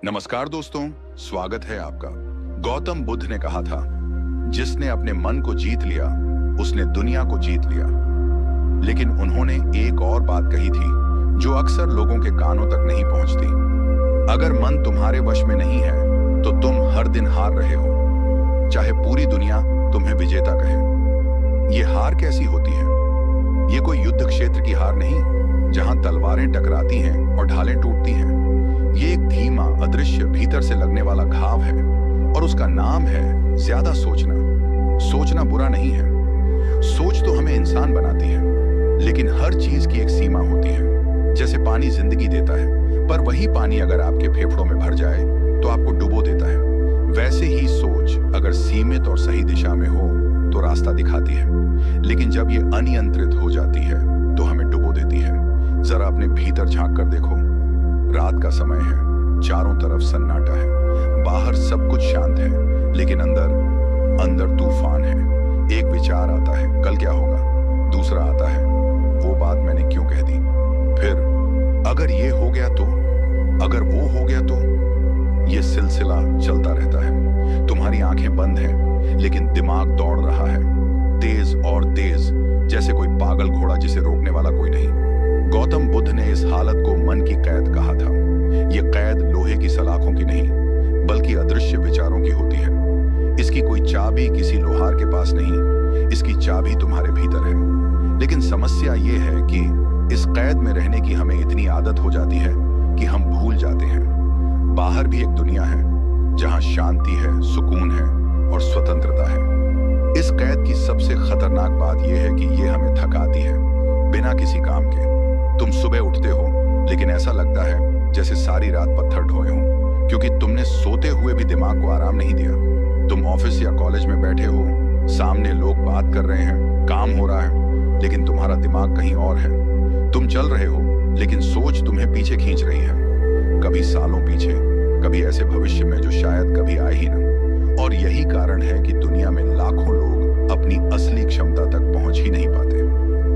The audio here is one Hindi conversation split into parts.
नमस्कार दोस्तों, स्वागत है आपका। गौतम बुद्ध ने कहा था, जिसने अपने मन को जीत लिया उसने दुनिया को जीत लिया। लेकिन उन्होंने एक और बात कही थी जो अक्सर लोगों के कानों तक नहीं पहुंचती। अगर मन तुम्हारे वश में नहीं है तो तुम हर दिन हार रहे हो, चाहे पूरी दुनिया तुम्हें विजेता कहे। ये हार कैसी होती है? ये कोई युद्ध क्षेत्र की हार नहीं जहां तलवारें टकराती हैं और ढालें टूटती हैं। ये एक धीमा, अदृश्य, भीतर से लगने वाला घाव है और उसका नाम है ज्यादा सोचना। सोचना बुरा नहीं है, सोच तो हमें इंसान बनाती है, लेकिन हर चीज की एक सीमा होती है। जैसे पानी जिंदगी देता है, पर वही पानी अगर आपके फेफड़ों में भर जाए तो आपको डुबो देता है। वैसे ही सोच अगर सीमित और सही दिशा में हो तो रास्ता दिखाती है, लेकिन जब ये अनियंत्रित हो जाती है तो हमें डुबो देती है। जरा अपने भीतर झांक कर देखो। रात का समय है, चारों तरफ सन्नाटा है, बाहर सब कुछ शांत है, लेकिन अंदर अंदर तूफान है। एक विचार आता है, कल क्या होगा? दूसरा आता है, वो बात मैंने क्यों कह दी? फिर अगर ये हो गया तो, अगर वो हो गया तो। ये सिलसिला चलता रहता है। तुम्हारी आंखें बंद हैं, लेकिन दिमाग दौड़ रहा है, तेज और तेज, जैसे कोई पागल घोड़ा जिसे रोकने वाला कोई नहीं। गौतम बुद्ध ने इस हालत को मन की कैद कहा था। ये कैद लोहे की सलाखों की नहीं, बल्कि अदृश्य विचारों की होती है। इसकी कोई चाबी किसी लोहार के पास नहीं, इसकी चाबी तुम्हारे भीतर है। लेकिन समस्या ये है कि इस कैद में रहने की हमें इतनी आदत हो जाती है कि हम भूल जाते हैं बाहर भी एक दुनिया है जहां शांति है, सुकून है और स्वतंत्रता है। इस कैद की सबसे खतरनाक बात यह है कि ये हमें थकाती है, बिना किसी काम के। तुम सुबह उठते हो, लेकिन ऐसा लगता है जैसे सारी रात पत्थर ढोए हों, क्योंकि तुमने सोते हुए भी दिमाग को आराम नहीं दिया। तुम ऑफिस या कॉलेज में बैठे हो, सामने लोग बात कर रहे हैं, काम हो रहा है, लेकिन तुम्हारा दिमाग कहीं और है। तुम चल रहे हो, लेकिन सोच तुम्हें पीछे खींच रही है, कभी सालों पीछे, कभी ऐसे भविष्य में जो शायद कभी आए ही ना। और यही कारण है कि दुनिया में लाखों लोग अपनी असली क्षमता तक पहुंच ही नहीं पाते।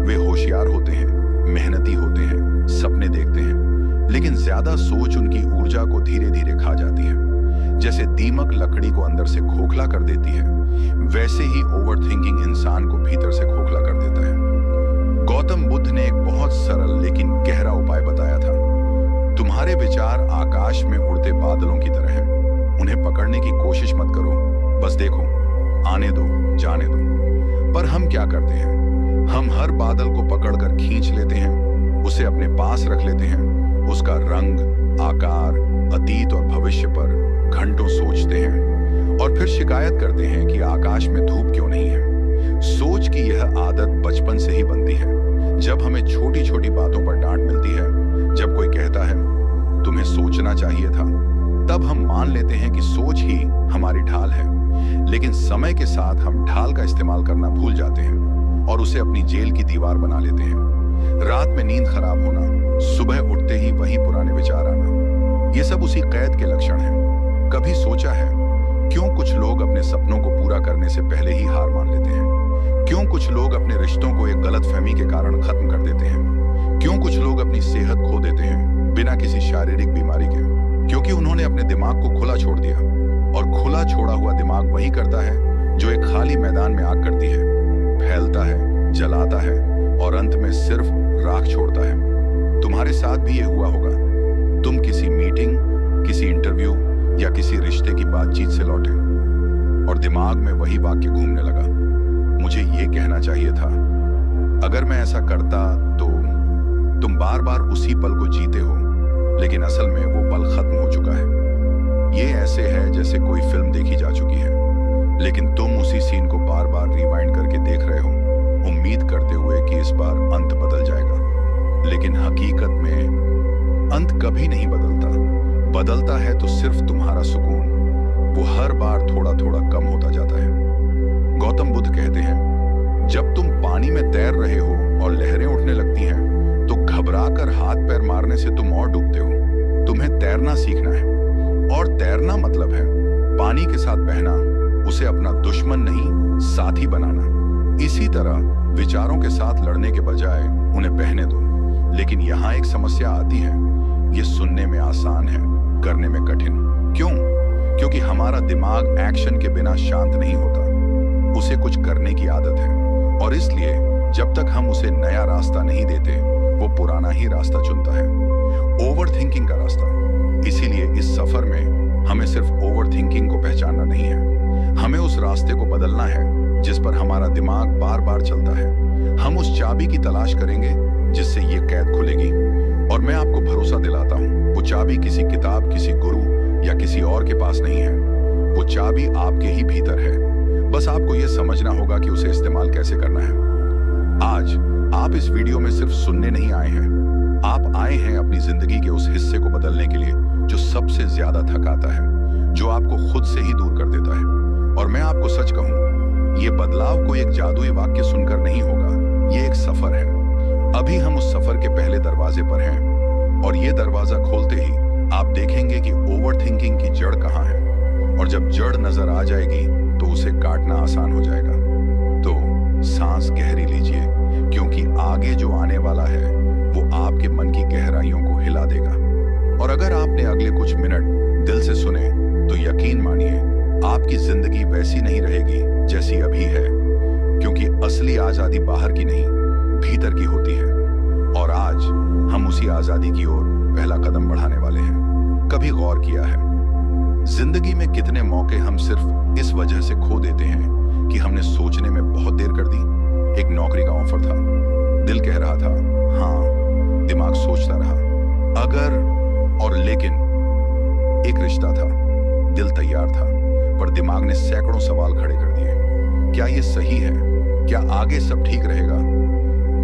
वे होशियार होते हैं, मेहनती होते हैं, सपने देखते हैं, लेकिन ज्यादा सोच उनकी ऊर्जा को धीरे धीरे खा जाती है। जैसे दीमक लकड़ी को अंदर से खोखला कर देती है, वैसे ही ओवरथिंकिंग इंसान को भीतर से खोखला कर देता है। गौतम बुद्ध ने एक बहुत सरल लेकिन गहरा उपाय बताया था। तुम्हारे विचार आकाश में उड़ते बादलों की तरह हैं। उन्हें पकड़ने की कोशिश मत करो, बस देखो, आने दो, जाने दो। पर हम क्या करते हैं? हम हर बादल को पकड़कर खींच लेते हैं, उसे अपने पास रख लेते हैं, उसका रंग, आकार, अतीत और भविष्य पर घंटों सोचते हैं और फिर शिकायत करते हैं कि आकाश में धूप क्यों नहीं है। सोच की यह आदत बचपन से ही बनती है। जब हमें छोटी छोटी बातों पर डांट मिलती है, जब कोई कहता है तुम्हें सोचना चाहिए था, तब हम मान लेते हैं कि सोच ही हमारी ढाल है। लेकिन समय के साथ हम ढाल का इस्तेमाल करना भूल जाते हैं और उसे अपनी जेल की दीवार बना लेते हैं। रात में नींद खराब होना, सुबह उठते ही वही पुराने विचार आना, ये सब उसी कैद के लक्षण हैं। कभी सोचा है क्यों कुछ लोग अपने सपनों को पूरा करने से पहले ही हार मान लेते हैं? क्यों कुछ लोग अपने रिश्तों को एक गलतफहमी के कारण खत्म कर देते हैं? क्यों कुछ लोग अपनी सेहत खो देते हैं बिना किसी शारीरिक बीमारी के? क्योंकि उन्होंने अपने दिमाग को खुला छोड़ दिया। और खुला छोड़ा हुआ दिमाग वही करता है जो एक खाली मैदान में आग करती है, फैलता है, जलाता है और अंत में सिर्फ राख छोड़ता है। तुम्हारे साथ भी ये हुआ होगा। तुम किसी मीटिंग, किसी इंटरव्यू या किसी रिश्ते की बातचीत से लौटे और दिमाग में वही वाक्य घूमने लगा, मुझे ये कहना चाहिए था, अगर मैं ऐसा करता तो। तुम बार बार उसी पल को जीते हो, लेकिन असल में वो पल खत्म हो चुका है। ये ऐसे है जैसे कोई फिल्म देखी जा चुकी है, लेकिन तुम उसी सीन को बार बार रिवाइंड करके देख रहे हो, उम्मीद करते हुए कि इस बार अंत बदल जाएगा। लेकिन हकीकत में अंत कभी नहीं बदलता। बदलता है तो सिर्फ तुम्हारा सुकून। वो हर बार थोड़ा थोड़ा कम होता जाता है। गौतम बुद्ध कहते हैं, जब तुम पानी में तैर रहे हो और लहरें उठने लगती हैं, तो घबराकर हाथ पैर मारने से तुम और डूबते हो। तुम्हें तैरना सीखना है, और तैरना मतलब है पानी के साथ बहना, उसे अपना दुश्मन नहीं साथी बनाना। इसी तरह विचारों के साथ लड़ने के बजाय उन्हें बहने दो। लेकिन यहाँ एक समस्या आती है, ये सुनने में आसान है, करने में कठिन। क्यों? क्योंकि हमारा दिमाग एक्शन के बिना शांत नहीं होता, उसे कुछ करने की आदत है, और इसलिए जब तक हम उसे नया रास्ता नहीं देते वो पुराना ही रास्ता चुनता है, ओवर थिंकिंग का रास्ता। इसीलिए इस सफर में हमें सिर्फ ओवर थिंकिंग को पहचानना नहीं है, हमें उस रास्ते को बदलना है जिस पर हमारा दिमाग बार बार चलता है। हम उस चाबी की तलाश करेंगे जिससे ये कैद खुलेगी, और मैं आपको भरोसा दिलाता हूं वो चाबी किसी किताब, किसी गुरु या किसी और के पास नहीं है, वो चाबी आपके ही भीतर है। बस आपको यह समझना होगा कि उसे इस्तेमाल कैसे करना है। आज आप इस वीडियो में सिर्फ सुनने नहीं आए हैं, आप आए हैं अपनी जिंदगी के उस हिस्से को बदलने के लिए जो सबसे ज्यादा थकाता है, जो आपको खुद से ही दूर कर देता है। और मैं आपको सच कहूं, ये बदलाव कोई एक जादुई वाक्य सुनकर नहीं होगा, ये एक सफर है। अभी हम उस सफर के पहले दरवाजे पर हैं, और ये दरवाजा खोलते ही आप देखेंगे कि ओवर थिंकिंग की जड़ कहां है, और जब जड़ नजर आ जाएगी तो उसे काटना आसान हो जाएगा। तो सांस गहरी लीजिए, क्योंकि आगे जो आने वाला है वो आपके मन की गहराइयों को हिला देगा। और अगर आपने अगले कुछ मिनट दिल से सुने तो यकीन मानिए आपकी जिंदगी वैसी नहीं रहेगी जैसी अभी है, क्योंकि असली आजादी बाहर की नहीं, भीतर की होती है। और आज हम उसी आजादी की ओर पहला कदम बढ़ाने वाले हैं। कभी गौर किया है जिंदगी में कितने मौके हम सिर्फ इस वजह से खो देते हैं कि हमने सोचने में बहुत देर कर दी। एक नौकरी का ऑफर था, दिल कह रहा था हाँ, दिमाग सोचता रहा अगर और लेकिन। एक रिश्ता था, दिल तैयार था, पर दिमाग ने सैकड़ों सवाल खड़े कर दिए। क्या ये सही है? क्या आगे सब ठीक रहेगा?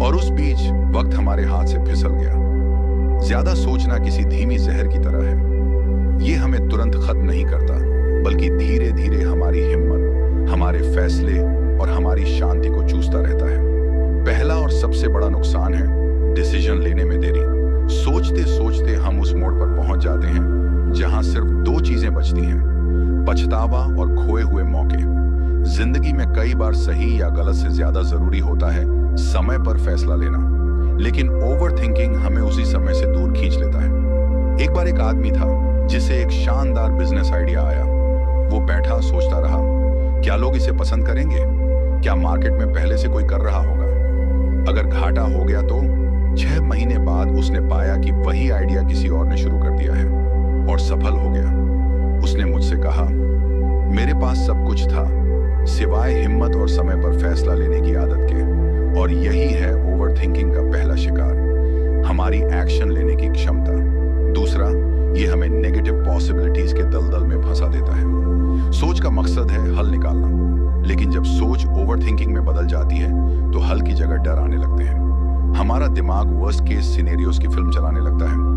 और उस बीच वक्त हमारे हाथ से फिसल गया। ज्यादा सोचना किसी धीमी जहर की तरह है, ये हमें तुरंत खत्म नहीं करता, बल्कि धीरे धीरे हमारी हिम्मत, हमारे फैसले और हमारी शांति को चूसता रहता है। पहला और सबसे बड़ा नुकसान है डिसीजन लेने में देरी। सोचते सोचते हम उस मोड़ पर पहुंच जाते हैं जहां सिर्फ दो चीजें बचती हैं, पछतावा और खोए हुए मौके। जिंदगी में कई बार सही या गलत से ज्यादा जरूरी होता है समय पर फैसला लेना, लेकिन ओवर थिंकिंग हमें उसी समय से दूर खींच लेता है। एक बार एक आदमी था जिसे एक शानदार बिजनेस आइडिया आया। वो बैठा सोचता रहा, क्या लोग इसे पसंद करेंगे? क्या मार्केट में पहले से कोई कर रहा होगा? अगर घाटा हो गया तो 6 महीने बाद उसने पाया कि वही आइडिया किसी और ने शुरू कर दिया है और सफल हो गया। उसने मुझसे कहा, मेरे पास सब कुछ था सिवाय हिम्मत और समय पर फैसला लेने की आदत के। और यही है ओवर थिंकिंग का पहला शिकार, हमारी एक्शन लेने की क्षमता। दूसरा, ये हमें नेगेटिव पॉसिबिलिटीज के दलदल में फंसा देता है। सोच का मकसद है हल निकालना, लेकिन जब सोच ओवर थिंकिंग में बदल जाती है तो हल की जगह डर आने लगते हैं। हमारा दिमाग वर्स्ट केस सिनेरियोस की फिल्म चलाने लगता है।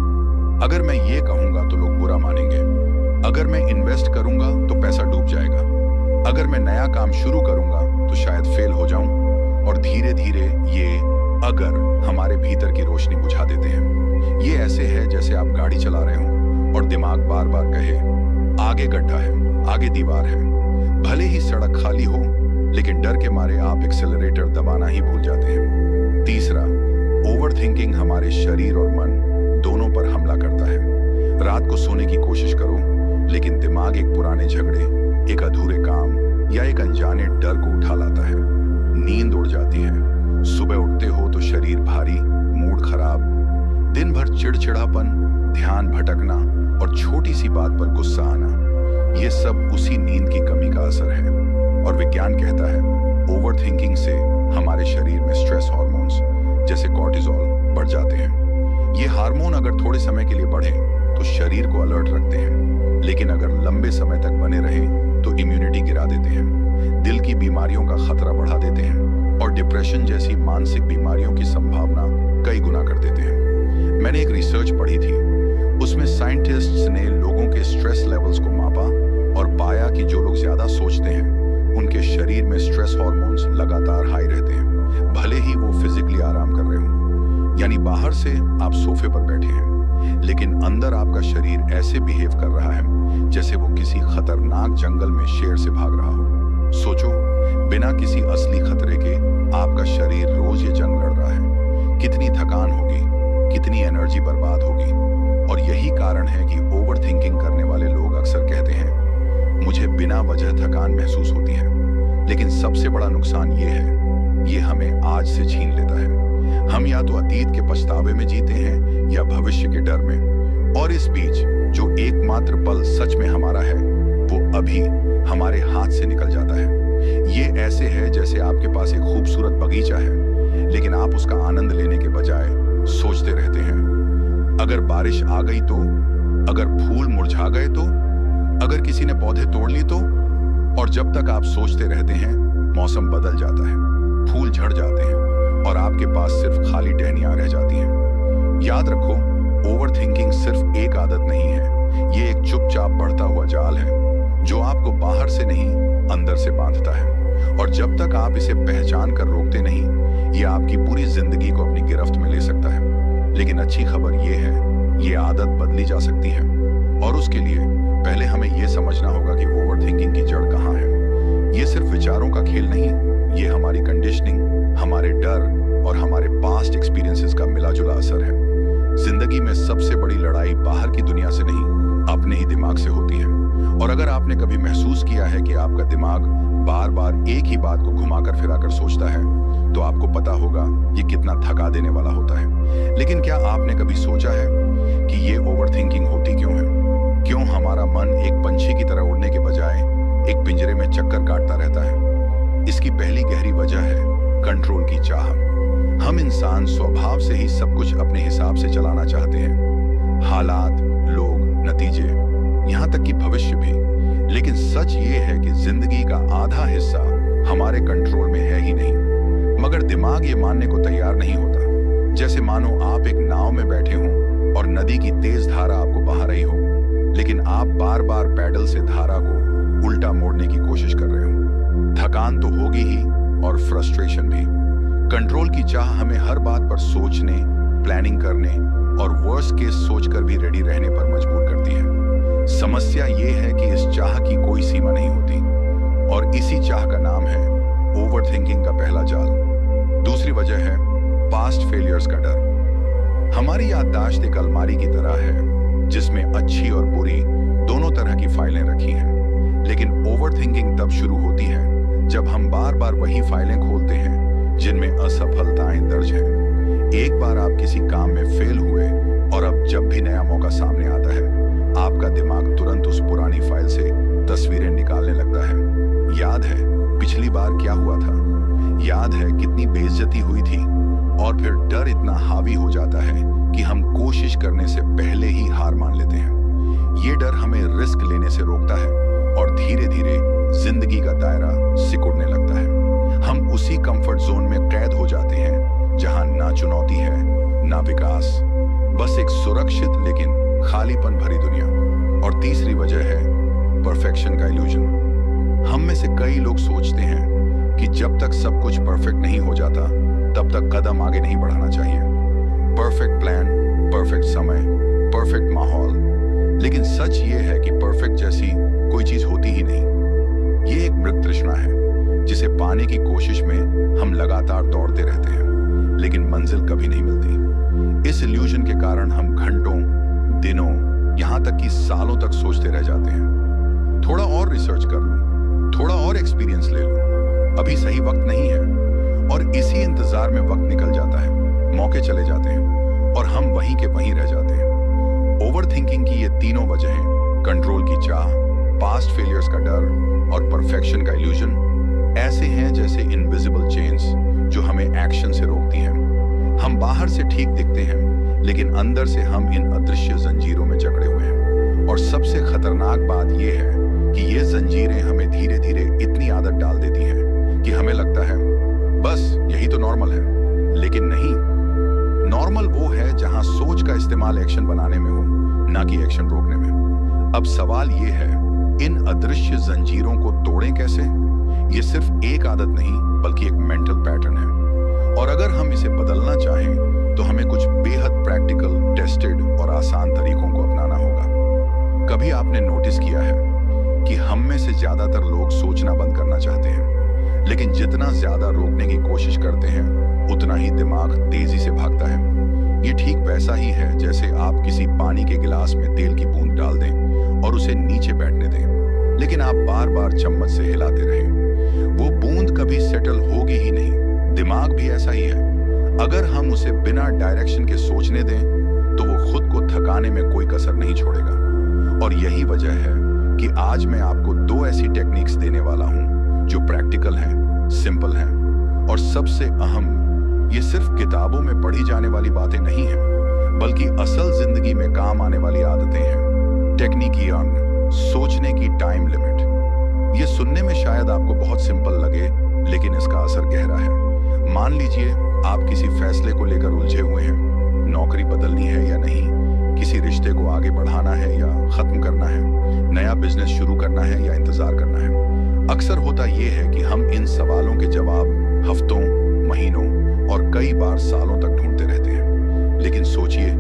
अगर मैं ये कहूंगा तो लोग बुरा मानेंगे, अगर मैं इन्वेस्ट करूंगा तो पैसा डूब जाएगा, अगर मैं नया काम शुरू करूंगा तो शायद फेल हो जाऊं। और धीरे धीरे ये अगर हमारे भीतर की रोशनी बुझा देते हैं। ये ऐसे है जैसे आप गाड़ी चला रहे हो और दिमाग बार बार कहे आगे गड्ढा है, आगे दीवार है। भले ही सड़क खाली हो, लेकिन डर के मारे आप एक्सेलरेटर दबाना ही भूल जाते हैं। तीसरा, ओवर थिंकिंग हमारे शरीर और मन दोनों पर हमला करता है। रात को सोने की कोशिश करो, लेकिन दिमाग एक पुराने झगड़े, एक अधूरे काम या एक अनजाने डर को उठा लाता है। नींद उड़ जाती है, सुबह उठते हो तो शरीर भारी, मूड खराब, दिन भर चिड़चिड़ापन, ध्यान भटकना और छोटी सी बात पर गुस्सा आना। ये सब उसी नींद की कमी का असर है। और विज्ञान कहता है ओवर थिंकिंग से हमारे शरीर में स्ट्रेस हार्मोन्स जैसे कॉर्टिसोल बढ़ जाते हैं। ये हार्मोन अगर थोड़े समय के लिए बढ़े तो शरीर को अलर्ट रखते हैं, लेकिन अगर लंबे समय तक बने रहे तो इम्यूनिटी गिरा देते हैं, दिल की बीमारियों का खतरा बढ़ा देते हैं और डिप्रेशन जैसी मानसिक बीमारियों की संभावना कई गुना कर देते हैं। मैंने एक रिसर्च पढ़ी थी, उसमें साइंटिस्ट्स ने लोगों के स्ट्रेस लेवल्स को मापा और पाया कि जो लोग ज्यादा सोचते हैं उनके शरीर में स्ट्रेस हार्मोन्स लगातार हाई रहते हैं, भले ही वो फिजिकली आराम कर रहे हों। यानी बाहर से आप सोफे पर बैठे हैं, लेकिन अंदर आपका शरीर ऐसे बिहेव कर रहा है जैसे वो किसी खतरनाक जंगल में शेर से भाग रहा हो। सोचो, बिना किसी असली खतरे के आपका शरीर रोज ये जंग लड़ रहा है। कितनी थकान होगी, कितनी एनर्जी बर्बाद होगी। और यही कारण है कि ओवर थिंकिंग करने वाले लोग अक्सर कहते हैं, मुझे बिना वजह थकान महसूस होती है। लेकिन सबसे बड़ा नुकसान ये है, ये हमें आज से छीन लेता है। हम या तो अतीत के पछतावे में जीते हैं या भविष्य के डर में, और इस बीच जो एकमात्र पल सच में हमारा है, वो अभी हमारे हाथ से निकल जाता है। ये ऐसे है जैसे आपके पास एक खूबसूरत बगीचा है, लेकिन आप उसका आनंद लेने के बजाय सोचते रहते हैं, अगर बारिश आ गई तो, अगर फूल मुरझा गए तो, अगर किसी ने पौधे तोड़ ली तो। और जब तक आप सोचते रहते हैं, मौसम बदल जाता है, फूल झड़ जाते हैं और आपके पास सिर्फ खाली टहनियां रह जाती हैं। याद रखो, ओवर थिंकिंग सिर्फ एक आदत नहीं है, ये एक चुपचाप बढ़ता हुआ जाल है जो आपको बाहर से नहीं अंदर से बांधता है। और जब तक आप इसे पहचान कर रोकते नहीं, ये आपकी पूरी जिंदगी को अपनी गिरफ्त में ले सकता है। लेकिन अच्छी खबर ये है, ये आदत बदली जा सकती है, और उसके लिए पहले हमें ये समझना होगा कि ओवर थिंकिंग की जड़ कहाँ है। ये सिर्फ विचारों का खेल नहीं, ये हमारी कंडीशनिंग, हमारे डर और हमारे पास्ट एक्सपीरियंसेस का मिला जुला असर है। जिंदगी में सबसे बड़ी लड़ाई बाहर की दुनिया से नहीं, अपने ही दिमाग से होती है। और अगर आपने कभी महसूस किया है कि आपका दिमाग बार बार एक ही बात को घुमाकर फिराकर सोचता है, तो आपको पता होगा ये कितना थका देने वाला होता है। लेकिन क्या आपने कभी सोचा है कि ये ओवर थिंकिंग होती क्यों है? क्यों हमारा मन एक पंछी की तरह उड़ने के बजाय एक पिंजरे में चक्कर काटता रहता है? इसकी पहली गहरी वजह है कंट्रोल की चाह। हम इंसान स्वभाव से ही सब कुछ अपने हिसाब से चलाना चाहते हैं, हालात, लोग, नतीजे, यहाँ तक कि भविष्य भी। लेकिन सच ये है कि जिंदगी का आधा हिस्सा हमारे कंट्रोल में है ही नहीं, मगर दिमाग ये मानने को तैयार नहीं होता। जैसे मानो आप एक नाव में बैठे हों और नदी की तेज धारा आपको बहा रही हो, लेकिन आप बार बार पैडल से धारा को उल्टा मोड़ने की कोशिश कर रहे हो। थकान तो होगी ही, और फ्रस्ट्रेशन भी। कंट्रोल की चाह हमें हर बात पर सोचने, प्लानिंग करने और वर्स्ट केस सोचकर भी रेडी रहने पर मजबूर करती है। समस्या ये है कि इस चाह की कोई सीमा नहीं होती, और इसी चाह का नाम है ओवर थिंकिंग का पहला जाल। दूसरी वजह है पास्ट फेलियर्स का डर। हमारी याददाश्त एक अलमारी की तरह है जिसमें अच्छी और बुरी दोनों तरह की फाइलें रखी हैं। लेकिन ओवर थिंकिंग तब शुरू होती है जब हम बार बार वही फाइलें खोलते हैं जिनमें असफलताएं दर्ज हैं। एक बार आप किसी काम में फेल हुए, और अब जब भी नया मौका सामने आता है, आपका दिमाग तुरंत उस पुरानी फाइल से तस्वीरें निकालने लगता है। याद है पिछली बार क्या हुआ था? याद है कितनी बेइज्जती हुई थी? और फिर डर इतना हावी हो जाता है कि हम कोशिश करने से पहले ही हार मान लेते हैं। ये डर हमें रिस्क लेने से रोकता है, और धीरे धीरे जिंदगी का दायरा सिकुड़ने लगता है। हम उसी कंफर्ट जोन में कैद हो जाते हैं जहां ना चुनौती है, ना विकास, बस एक सुरक्षित लेकिन खालीपन भरी दुनिया। और तीसरी वजह है परफेक्शन का इल्यूजन। हम में से कई लोग सोचते हैं कि जब तक सब कुछ परफेक्ट नहीं हो जाता, तब तक कदम आगे नहीं बढ़ाना चाहिए। परफेक्ट प्लान, परफेक्ट समय, परफेक्ट माहौल। लेकिन सच ये है कि परफेक्ट जैसी कोई चीज होती ही नहीं। ये एक मृग तृष्णा है जिसे पाने की कोशिश में हम लगातार दौड़ते रहते हैं, लेकिन मंजिल कभी नहीं मिलती। इस इल्यूजन के कारण हम घंटों, दिनों, यहाँ तक कि सालों तक सोचते रह जाते हैं, थोड़ा और रिसर्च कर लूं, थोड़ा और एक्सपीरियंस ले लूं, अभी सही वक्त नहीं है। और इसी इंतजार में वक्त निकल जाता है, मौके चले जाते हैं, और हम वहीं के वहीं रह जाते हैं। ओवर थिंकिंग की ये तीनों वजहें, कंट्रोल की चाह, पास्ट फेलियर्स का डर और परफेक्शन का इल्यूजन, ऐसे हैं जैसे इनविजिबल चेन्स जो हमें एक्शन से रोकती हैं। हम बाहर से ठीक दिखते हैं, लेकिन अंदर से हम इन अदृश्य जंजीरों में जकड़े हुए हैं। और सबसे खतरनाक बात यह है कि ये जंजीरें हमें धीरे धीरे इतनी आदत डाल देती हैं कि हमें लगता है बस यही तो नॉर्मल है। लेकिन नहीं, नॉर्मल वो है जहां सोच का इस्तेमाल एक्शन बनाने में हो, ना कि एक्शन रोकने में। अब सवाल ये है, इन अदृश्य जंजीरों को तोड़ें कैसे? ये सिर्फ एक आदत नहीं, बल्कि एक मेंटल पैटर्न है। और अगर हम इसे बदलना चाहें, तो हमें कुछ बेहद प्रैक्टिकल, टेस्टेड और आसान तरीकों को अपनाना होगा। कभी आपने नोटिस किया है कि हम में से ज्यादातर लोग सोचना बंद करना चाहते हैं, लेकिन जितना ज्यादा रोकने की कोशिश करते हैं, उतना ही दिमाग तेजी से भागता है। ये ठीक वैसा ही है जैसे आप किसी पानी के गिलास में तेल की बूंद डाल दें और उसे नीचे बैठने दें, लेकिन आप बार बार चम्मच से हिलाते रहें। वो बूंद कभी सेटल होगी ही नहीं। दिमाग भी ऐसा ही है। अगर हम उसे बिना डायरेक्शन के सोचने दें तो वो खुद को थकाने में कोई कसर नहीं छोड़ेगा। और यही वजह है कि आज मैं आपको 2 ऐसी टेक्निक्स देने वाला हूं जो प्रैक्टिकल हैं, सिंपल हैं और सबसे अहम, ये सिर्फ किताबों में पढ़ी जाने वाली बातें नहीं हैं, बल्कि असल जिंदगी में काम आने वाली आदतें हैं। टेक्निक 1, सोचने की टाइम लिमिट। ये सुनने में शायद आपको बहुत सिंपल लगे, लेकिन इसका असर गहरा है। मान लीजिए आप किसी फैसले को लेकर उलझे हुए हैं। नौकरी बदलनी है या नहीं, किसी रिश्ते को आगे बढ़ाना है या खत्म करना है, नया बिजनेस शुरू करना है या इंतजार करना है। अक्सर होता यह है कि हम इन सवालों के जवाब हफ्तों, महीनों और कई बार सालों तक ढूंढते रहते हैं। लेकिन सोचिए,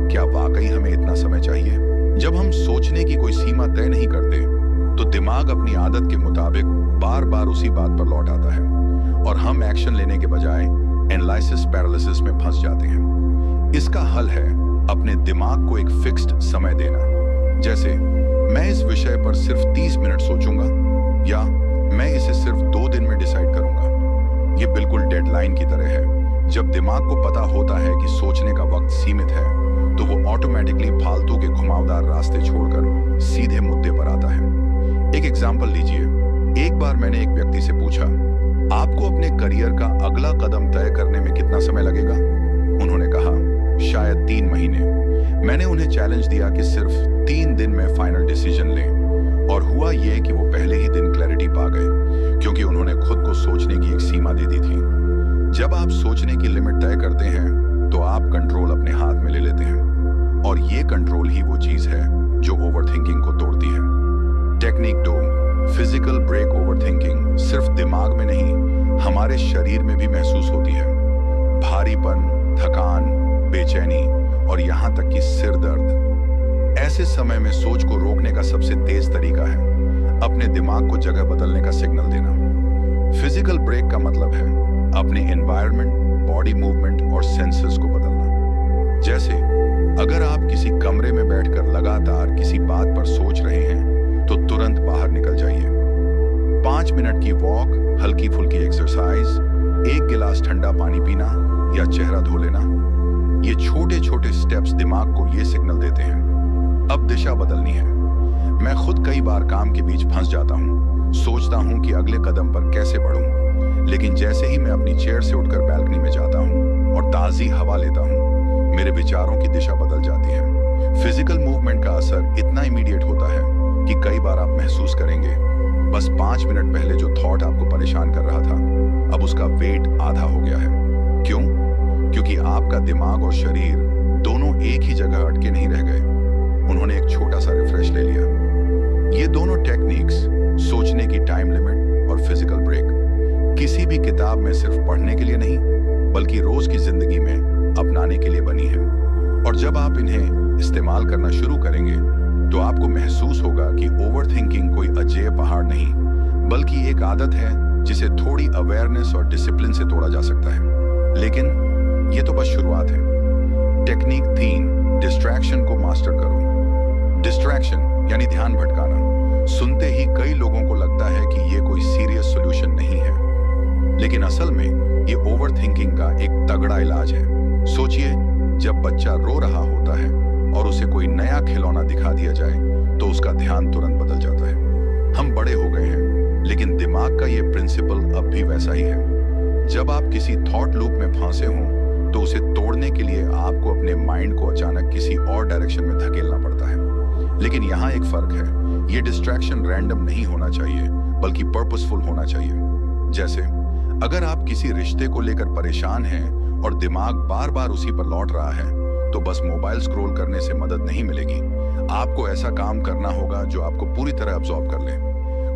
क्या वाकई हमें इतना समय चाहिए? जब हम सोचने की कोई सीमा तय नहीं करते तो दिमाग अपनी आदत के मुताबिक बार बार उसी बात पर लौट आता है और हम एक्शन लेने के बजाय एनालिसिस पैरालिसिस में फंस जाते हैं। इसका हल है अपने दिमाग को एक फिक्स्ड समय देना। जैसे मैं इस विषय पर सिर्फ 30 मिनट सोचूंगा या मैं इसे सिर्फ 2 दिन में डिसाइड करूंगा। ये बिल्कुल डेडलाइन की तरह है। जब दिमाग को पता होता है कि सोचने का वक्त सीमित है तो वो ऑटोमेटिकली फालतू के घुमावदार रास्ते छोड़कर सीधे मुद्दे पर आता है। एक एग्जाम्पल लीजिए। एक बार मैंने एक व्यक्ति से पूछा, आपको अपने करियर का अगला कदम तय करने में कितना समय लगेगा? उन्होंने कहा, शायद 3 महीने। मैंने उन्हें चैलेंज दिया कि सिर्फ 3 दिन में फाइनल डिसीजन लें, और हुआ यह कि वो पहले ही दिन क्लैरिटी पा गए, क्योंकि उन्होंने खुद को सोचने की एक सीमा दे दी थी। जब आप सोचने की लिमिट तय करते हैं तो आप कंट्रोल अपने हाथ में ले लेते हैं, और ये कंट्रोल ही वो चीज है जो ओवरथिंकिंग को तोड़ती है। टेक्निक 2, फिजिकल ब्रेक ओवरथिंकिंग सिर्फ दिमाग में नहीं, हमारे शरीर में भी महसूस होती है। भारीपन, थकान, बेचैनी और यहां तक कि सिर दर्द। ऐसे समय में सोच को रोकने का सबसे तेज तरीका है अपने दिमाग को जगह बदलने का सिग्नल देना। फिजिकल ब्रेक का मतलब है अपने एनवायरनमेंट, बॉडी मूवमेंट और सेंसेस को बदलना। जैसे अगर आप किसी कमरे में बैठकर लगातार किसी बात पर सोच रहे हैं तो तुरंत बाहर निकल जाइए। 5 मिनट की वॉक, हल्की फुल्की एक्सरसाइज, 1 गिलास ठंडा पानी पीना या चेहरा धो लेना। ये छोटे छोटे स्टेप्स दिमाग को ये सिग्नल देते हैं अब दिशा बदलनी है। मैं खुद कई बार काम के बीच फंस जाता हूँ, सोचता हूँ कि अगले कदम पर कैसे बढ़ूं, लेकिन जैसे ही मैं अपनी चेयर से उठकर बैल्कनी में जाता हूँ और ताजी हवा लेता हूँ, मेरे विचारों की दिशा बदल जाती है। फिजिकल मूवमेंट का असर इतना इमीडिएट होता है कि कई बार आप महसूस करेंगे बस 5 मिनट पहले जो थॉट आपको परेशान कर रहा था, अब उसका वेट आधा हो गया है। क्यों? क्योंकि आपका दिमाग और शरीर दोनों एक ही जगह अटके नहीं रह गए, उन्होंने एक छोटा सा रिफ्रेश ले लिया। ये दोनों टेक्निक्स, सोचने की टाइम लिमिट और फिजिकल ब्रेक, किसी भी किताब में सिर्फ पढ़ने के लिए नहीं, बल्कि रोज की जिंदगी में अपनाने के लिए बनी है। और जब आप इन्हें इस्तेमाल करना शुरू करेंगे तो आपको महसूस होगा कि ओवरथिंकिंग कोई अजेय पहाड़ नहीं, बल्कि एक आदत है जिसे थोड़ी अवेयरनेस और डिसिप्लिन से तोड़ा जा सकता है। लेकिन ये तो बस शुरुआत है। टेक्निक 3, डिस्ट्रैक्शन को मास्टर करो। डिस्ट्रैक्शन यानी ध्यान भटकाना। सुनते ही कई लोगों को लगता है कि ये कोई सीरियस सॉल्यूशन नहीं है, लेकिन असल में ये ओवरथिंकिंग का एक तगड़ा इलाज है। सोचिए, जब बच्चा रो रहा होता है और उसे कोई नया खिलौना दिखा दिया जाए तो उसका ध्यान तुरंत बदल जाता है। हम बड़े हो गए हैं, लेकिन दिमाग का ये प्रिंसिपल अब भी वैसा ही है। जब आप किसी थॉट लूप में फंसे हों तो उसे तोड़ने के लिए आपको अपने माइंड को अचानक किसी और डायरेक्शन में धकेलना पड़ता है। लेकिन यहाँ एक फर्क है, ये डिस्ट्रैक्शन रैंडम नहीं होना चाहिए, बल्कि पर्पसफुल होना चाहिए। जैसे अगर आप किसी रिश्ते को लेकर परेशान हैं और दिमाग बार बार उसी पर लौट रहा है, तो बस मोबाइल स्क्रॉल करने से मदद नहीं मिलेगी। आपको ऐसा काम करना होगा जो आपको पूरी तरह अब्सॉर्ब कर ले।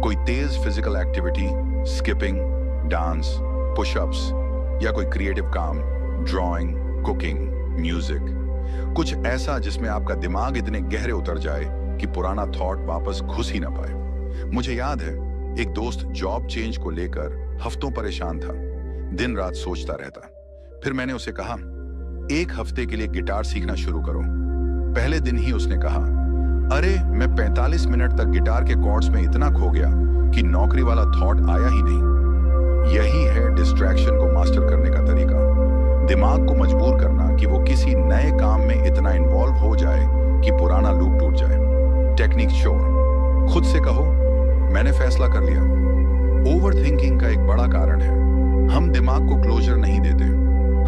कोई तेज physical activity, skipping, dance, pushups या कोई क्रिएटिव काम, ड्राइंग, कुकिंग, म्यूजिक, कुछ ऐसा जिसमें आपका दिमाग इतने गहरे उतर जाए कि पुराना थॉट वापस घुस ही ना पाए। मुझे याद है, एक दोस्त जॉब चेंज को लेकर हफ्तों परेशान था, दिन रात सोचता रहता। फिर मैंने उसे कहा, एक हफ्ते के लिए गिटार सीखना शुरू करो। पहले दिन ही उसने कहा, अरे मैं 45 मिनट तक गिटार के कॉर्ड्स में इतना खो गया कि नौकरी वाला थॉट आया ही नहीं। यही है डिस्ट्रैक्शन को मास्टर करने का तरीका। दिमाग को मजबूर करना कि वो किसी नए काम में इतना इन्वॉल्व हो जाए कि पुराना लूप टूट जाए। Technique sure. खुद से कहो, मैंने फैसला कर लिया। ओवर थिंकिंग का एक बड़ा कारण है, हम दिमाग को क्लोजर नहीं देते।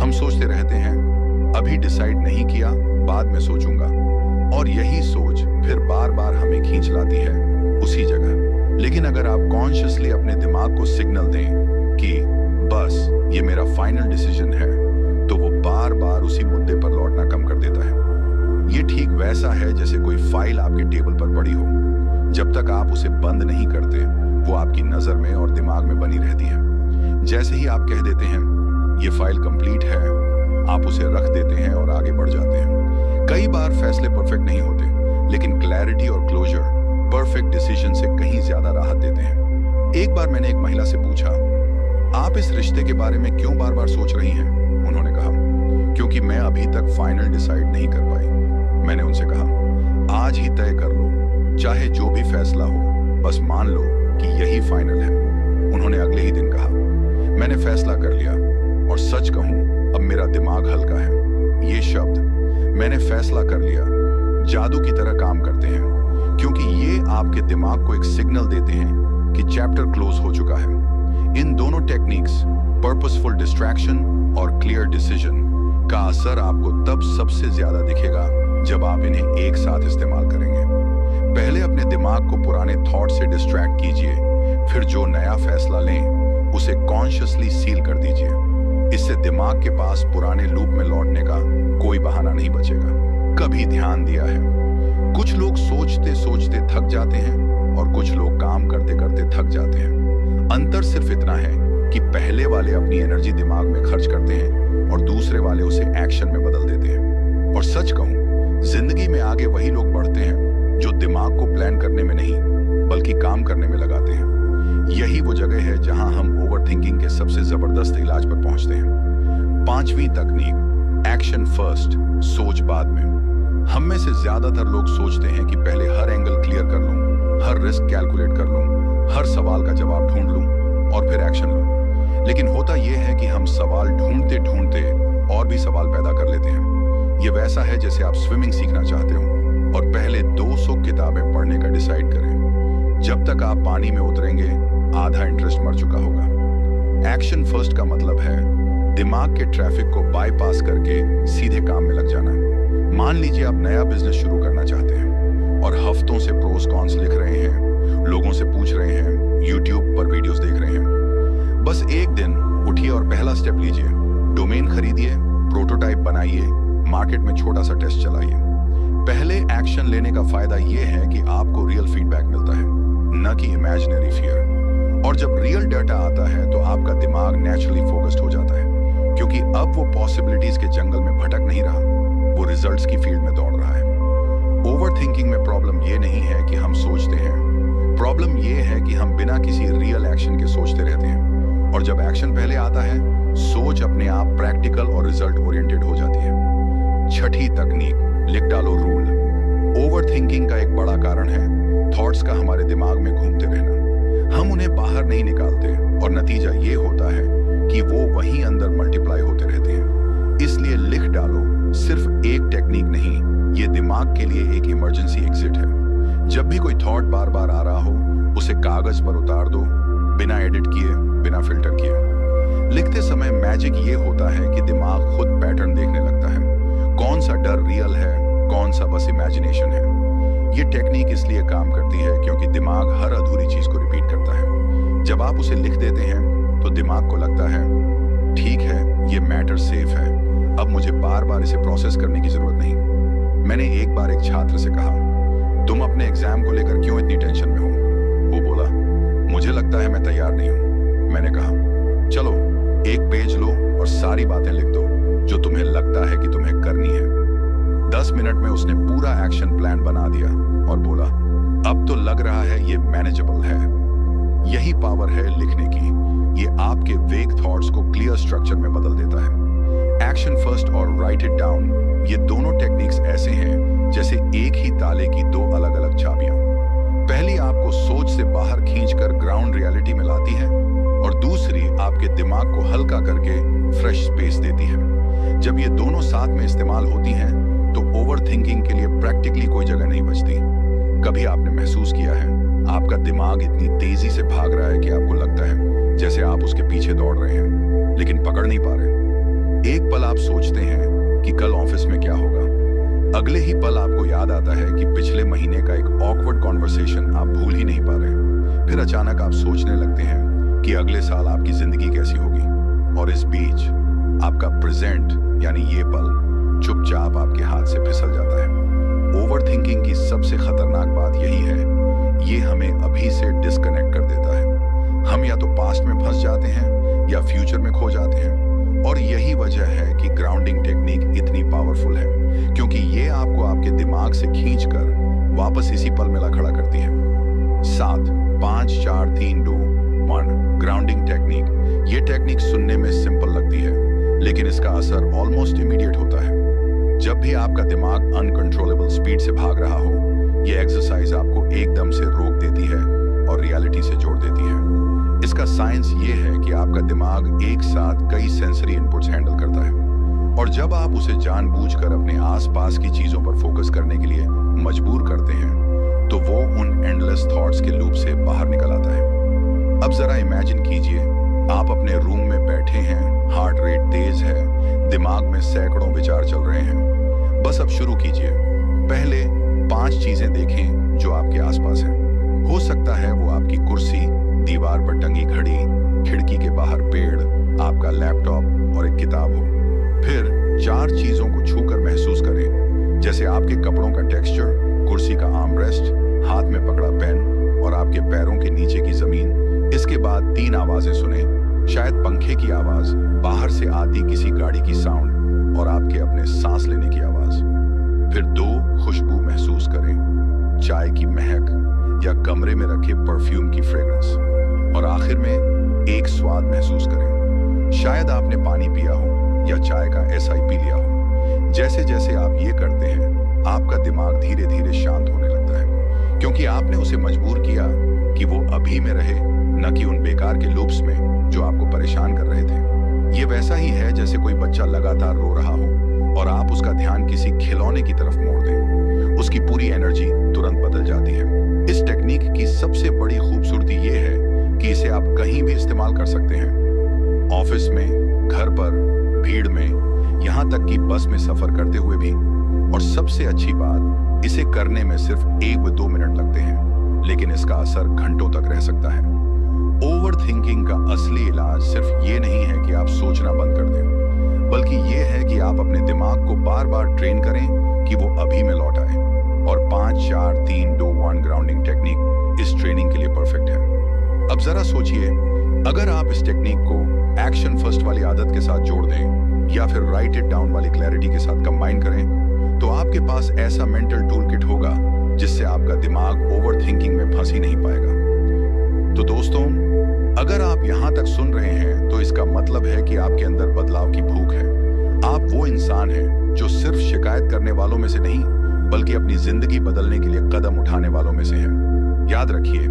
हम सोचते रहते हैं, अभी डिसाइड नहीं किया, बाद में सोचूंगा। और यही सोच फिर बार बार हमें खींच लाती है उसी जगह। लेकिन अगर आप कॉन्शियसली अपने दिमाग को सिग्नल दें कि बस ये मेरा फाइनल डिसीजन है, तो वो बार बार उसी मुद्दे पर लौटना कम कर देता है। ये ठीक वैसा है जैसे कोई फाइल आपके टेबल पर पड़ी हो। जब तक आप उसे बंद नहीं करते, वो आपकी नजर में और दिमाग में बनी रहती है। जैसे ही आप कह देते हैं ये फाइल कंप्लीट है, आप उसे रख देते हैं और आगे बढ़ जाते हैं। कई बार फैसले परफेक्ट नहीं होते, लेकिन क्लैरिटी और क्लोजर परफेक्ट डिसीजन से कहीं ज्यादा राहत देते हैं। एक बार मैंने एक महिला से पूछा, आप इस रिश्ते के बारे में क्यों बार बार सोच रही हैं? उन्होंने कहा, क्योंकि मैं अभी तक फाइनल डिसाइड नहीं कर पाई। मैंने उनसे कहा, आज ही तय कर लो, चाहे जो भी फैसला हो, बस मान लो कि यही फाइनल है। उन्होंने अगले ही दिन कहा, मैंने फैसला कर लिया और सच कहूं अब मेरा दिमाग हल्का है। ये शब्द मैंने फैसला कर लिया जादू की तरह काम करते हैं, क्योंकि ये आपके दिमाग को एक सिग्नल देते हैं कि चैप्टर क्लोज हो चुका है। इन दोनों टेक्निक्स, पर्पसफुल डिस्ट्रैक्शन और क्लियर डिसीजन, का असर आपको तब सबसे ज्यादा दिखेगा जब आप इन्हें एक साथ इस्तेमाल करेंगे। पहले अपने दिमाग को पुराने थॉट से डिस्ट्रैक्ट कीजिए, फिर जो नया फैसला लें उसे कॉन्शियसली सील कर दीजिए। इससे दिमाग के पास पुराने लूप में लौटने का कोई बहाना नहीं बचेगा। कभी ध्यान दिया है, कुछ लोग सोचते सोचते थक जाते हैं और कुछ लोग काम करते करते थक जाते हैं। अंतर सिर्फ इतना है कि पहले वाले अपनी एनर्जी दिमाग में खर्च करते हैं और दूसरे वाले उसे एक्शन में बदल देते हैं। और सच कहूं, जिंदगी में आगे वही लोग बढ़ते हैं जो दिमाग को प्लान करने में नहीं, बल्कि काम करने में लगाते हैं। यही वो जगह है जहां हम ओवरथिंकिंग के सबसे जबरदस्त इलाज पर पहुंचते हैं। 5वीं तकनीक, एक्शन फर्स्ट, सोच बाद में। हम में से ज्यादातर लोग सोचते हैं कि पहले हर एंगल क्लियर कर लूं, हर रिस्क कैलकुलेट कर लूं, हर सवाल का जवाब ढूंढ लूं और फिर एक्शन लूं। लेकिन होता यह है कि हम सवाल ढूंढते ढूंढते और भी सवाल पैदा कर लेते हैं। ये वैसा है जैसे आप स्विमिंग सीखना चाहते हो और पहले 200 किताबें पढ़ने का डिसाइड करें। जब तक आप पानी में उतरेंगे, आधा इंटरेस्ट मर चुका होगा। एक्शन फर्स्ट का मतलब है दिमाग के ट्रैफिक को बाईपास करके सीधे काम में लग जाना। मान लीजिए आप नया बिजनेस शुरू करना चाहते हैं और हफ्तों से प्रोस कॉन्स लिख रहे हैं, लोगों से पूछ रहे हैं, यूट्यूब पर वीडियोस देख रहे हैं। बस एक दिन उठिए और पहला स्टेप लीजिए। डोमेन खरीदिए, प्रोटोटाइप बनाइए, मार्केट में छोटा सा टेस्ट चलाइए। पहले एक्शन लेने का फायदा यह है कि आपको रियल फीडबैक मिलता है, न कि इमेजिनरी फियर। और जब रियल डाटा आता है तो आपका दिमाग नेचुरली फोकस्ड हो जाता है, क्योंकि अब वो पॉसिबिलिटीज के जंगल में भटक नहीं रहा, वो रिजल्ट्स की फील्ड में दौड़ रहा है। ओवरथिंकिंग में प्रॉब्लम ये नहीं है कि हम सोचते हैं, प्रॉब्लम ये है कि हम बिना किसी रियल एक्शन के सोचते रहते हैं। और जब एक्शन पहले आता है, सोच अपने आप प्रैक्टिकल और रिजल्ट ओरिएंटेड हो जाती है। छठी तकनीक, लिख डालो रूल। ओवरथिंकिंग का एक बड़ा कारण है थॉट्स का हमारे दिमाग में घूमते रहना। हम उन्हें बाहर नहीं निकालते और नतीजा ये होता है कि वो वहीं अंदर मल्टीप्लाई होते रहते हैं। इसलिए लिख डालो सिर्फ एक टेक्निक नहीं, ये दिमाग के लिए एक इमरजेंसी एग्जिट है। जब भी कोई थॉट बार बार आ रहा हो, उसे कागज पर उतार दो, बिना एडिट किए, बिना फिल्टर किए। लिखते समय मैजिक ये होता है कि दिमाग खुद पैटर्न देखने लगता है, कौन सा डर रियल है, कौन सा बस इमेजिनेशन है। ये टेक्निक इसलिए काम करती है क्योंकि दिमाग हर अधूरी चीज को रिपीट करता है। जब आप उसे लिख देते हैं तो दिमाग को लगता है, ठीक है, ये मैटर सेफ है, अब मुझे बार बार इसे प्रोसेस करने की जरूरत नहीं। मैंने एक बार एक छात्र से कहा, तुम अपने एग्जाम को लेकर क्यों इतनी टेंशन में हो? वो बोला, मुझे लगता है मैं तैयार नहीं हूं। मैंने कहा, चलो एक पेज लो और सारी बातें लिख दो जो तुम्हें लगता है कि तुम्हें करनी है। 10 मिनट में उसने पूरा एक्शन प्लान बना दिया और बोला, अब तो लग रहा है ये मैनेजेबल है। यही पावर है लिखने की, ये आपके वेग थॉट्स को क्लियर स्ट्रक्चर में बदल देता है। एक्शन फर्स्ट और राइट इट डाउन, ये दोनों टेक्निक्स ऐसे हैं जैसे एक ही ताले की दो अलग अलग चाबियां। पहली आपको सोच से बाहर खींचकर ग्राउंड रियलिटी में लाती है और दूसरी आपके दिमाग को हल्का करके फ्रेश स्पेस देती है। जब ये दोनों साथ में इस्तेमाल होती हैं तो ओवर थिंकिंग के लिए प्रैक्टिकली कोई जगह नहीं बचती। कभी आपने महसूस किया है आपका दिमाग इतनी तेजी से भाग रहा है कि आपको लगता है जैसे आप उसके पीछे दौड़ रहे हैं लेकिन पकड़ नहीं पा रहे। एक पल आप सोचते हैं कि कल ऑफिस में क्या होगा, अगले ही पल आपको याद आता है कि पिछले महीने का एक ऑकवर्ड कॉन्वर्सेशन आप भूल ही नहीं पा रहे। फिर अचानक आप सोचने लगते हैं कि अगले साल आपकी जिंदगी कैसी होगी, और इस बीच आपका प्रेजेंट यानी ये पल चुपचाप आपके हाथ से फिसल जाता है। ओवर थिंकिंग की सबसे खतरनाक बात यही है, ये हमें अभी से डिस्कनेक्ट कर देता है। हम या तो पास्ट में फंस जाते हैं या फ्यूचर में खो जाते हैं, और यही वजह है कि ग्राउंडिंग टेक्निक इतनी पावरफुल है, क्योंकि ये आपको आपके दिमाग से खींचकर वापस इसी पल में ला खड़ा करती है। 7 5 4 3 2 1 ग्राउंडिंग टेक्निक। ये टेक्निक सुनने में सिंपल लगती है लेकिन इसका असर ऑलमोस्ट इमीडिएट होता है। जब भी आपका दिमाग अनकंट्रोलेबल स्पीड से भाग रहा हो, ये एक्सरसाइज आपको एकदम से रोक देती है और रियलिटी से जोड़ देती है। इसका साइंस ये है कि आपका दिमाग एक साथ कई सेंसरी इनपुट्स हैंडल करता है, और जब आप उसे जानबूझकर अपने आसपास की चीजों पर फोकस करने के लिए मजबूर करते हैं तो वो उन एंडलेस थॉट्स के लूप से बाहर निकल आता है। अब जरा इमेजिन कीजिए आप अपने रूम में बैठे हैं, हार्ट रेट तेज है, दिमाग में सैकड़ों विचार चल रहे हैं। बस अब शुरू कीजिए। पहले 5 चीजें देखें जो आपके आसपास हैं। हो सकता है वो आपकी कुर्सी, दीवार पर टंगी घड़ी, खिड़की के बाहर पेड़, आपका लैपटॉप और एक किताब हो। फिर 4 चीजों को छूकर महसूस करें, जैसे आपके कपड़ों का टेक्सचर, कुर्सी का आर्मरेस्ट, हाथ में पकड़ा पेन और आपके पैरों के नीचे की जमीन। इसके बाद 3 आवाजें सुने, शायद पंखे की आवाज, बाहर से आती किसी गाड़ी की साउंड और आपके अपने सांस लेने की आवाज। फिर 2 खुशबू महसूस करें, चाय की महक या कमरे में रखे परफ्यूम की फ्रेग्रेंस। और आखिर में 1 स्वाद महसूस करें, शायद आपने पानी पिया हो या चाय का एसआई पी लिया हो। जैसे जैसे आप ये करते हैं आपका दिमाग धीरे धीरे शांत होने लगता है, क्योंकि आपने उसे मजबूर किया कि वो अभी में रहे, न कि उन बेकार के लूप्स में जो आपको परेशान कर रहे थे। ये वैसा ही है जैसे कोई बच्चा लगातार रो रहा हो और आप उसका ध्यान किसी खिलौने की तरफ मोड़ दें, उसकी पूरी एनर्जी तुरंत बदल जाती है। इस टेक्निक की सबसे बड़ी खूबसूरती ये है कि इसे आप कहीं भी इस्तेमाल कर सकते हैं, ऑफिस में, घर पर, भीड़ में, यहाँ तक कि बस में सफर करते हुए भी। और सबसे अच्छी बात, इसे करने में सिर्फ 1-2 मिनट लगते हैं, लेकिन इसका असर घंटों तक रह सकता है। ओवर थिंकिंग का असली इलाज सिर्फ ये नहीं है कि आप सोचना बंद कर दें, बल्कि ये है कि आप अपने दिमाग को बार बार ट्रेन करें कि वो अभी में लौट आए। और 5 4 3 2 1 ग्राउंडिंग टेक्निक इस ट्रेनिंग के लिए परफेक्ट है। अब जरा सोचिए, अगर आप इस टेक्निक को एक्शन फर्स्ट वाली आदत के साथ जोड़ दें या फिर राइट इट डाउन वाली क्लैरिटी के साथ कंबाइन करें, तो आपके पास ऐसा मेंटल टूल किट होगा जिससे आपका दिमाग ओवर थिंकिंग में फंस ही नहीं पाएगा। तो दोस्तों, अगर आप यहां तक सुन रहे हैं तो इसका मतलब है कि आपके अंदर बदलाव की भूख है। आप वो इंसान हैं जो सिर्फ शिकायत करने वालों में से नहीं, बल्कि अपनी जिंदगी बदलने के लिए कदम उठाने वालों में से हैं। याद रखिए,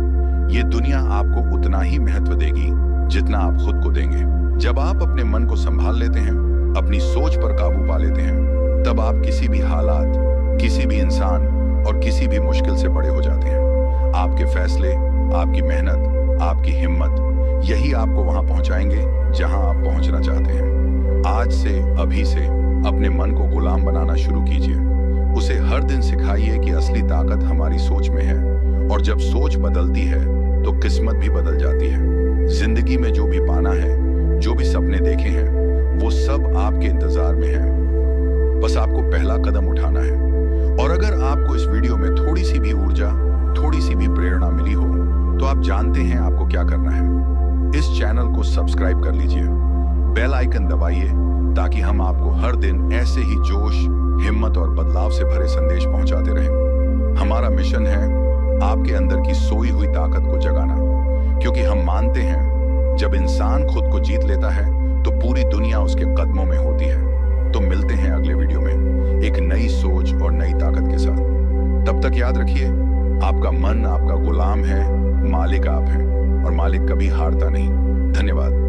ये दुनिया आपको उतना ही महत्व देगी जितना आप खुद को देंगे। जब आप अपने मन को संभाल लेते हैं, अपनी सोच पर काबू पा लेते हैं, तब आप किसी भी हालात, किसी भी इंसान और किसी भी मुश्किल से बड़े हो जाते हैं। आपके फैसले, आपकी मेहनत, आपकी हिम्मत, यही आपको वहां पहुंचाएंगे जहां आप पहुंचना चाहते हैं। आज से, अभी से अपने मन को गुलाम बनाना शुरू कीजिए। उसे हर दिन सिखाइए कि असली ताकत हमारी सोच में है, और जब सोच बदलती है तो किस्मत भी बदल जाती है। जिंदगी में जो भी पाना है, जो भी सपने देखे हैं, वो सब आपके इंतजार में है। बस आपको पहला कदम उठाना है। और अगर आपको इस वीडियो में थोड़ी सी भी ऊर्जा, थोड़ी सी भी प्रेरणा मिली हो, तो आप जानते हैं आपको क्या करना है। इस चैनल को सब्सक्राइब कर लीजिए, बेल आइकन दबाइए, ताकि हम आपको हर दिन ऐसे ही जोश, हिम्मत और बदलाव से भरे संदेश पहुंचाते रहें। हमारा मिशन है आपके अंदर की सोई हुई ताकत को जगाना, क्योंकि हम मानते हैं जब इंसान खुद को जीत लेता है तो पूरी दुनिया उसके कदमों में होती है। तो मिलते हैं अगले वीडियो में एक नई सोच और नई ताकत के साथ। तब तक याद रखिए, आपका मन आपका गुलाम है, मालिक आप हैं और मालिक कभी हारता नहीं। धन्यवाद।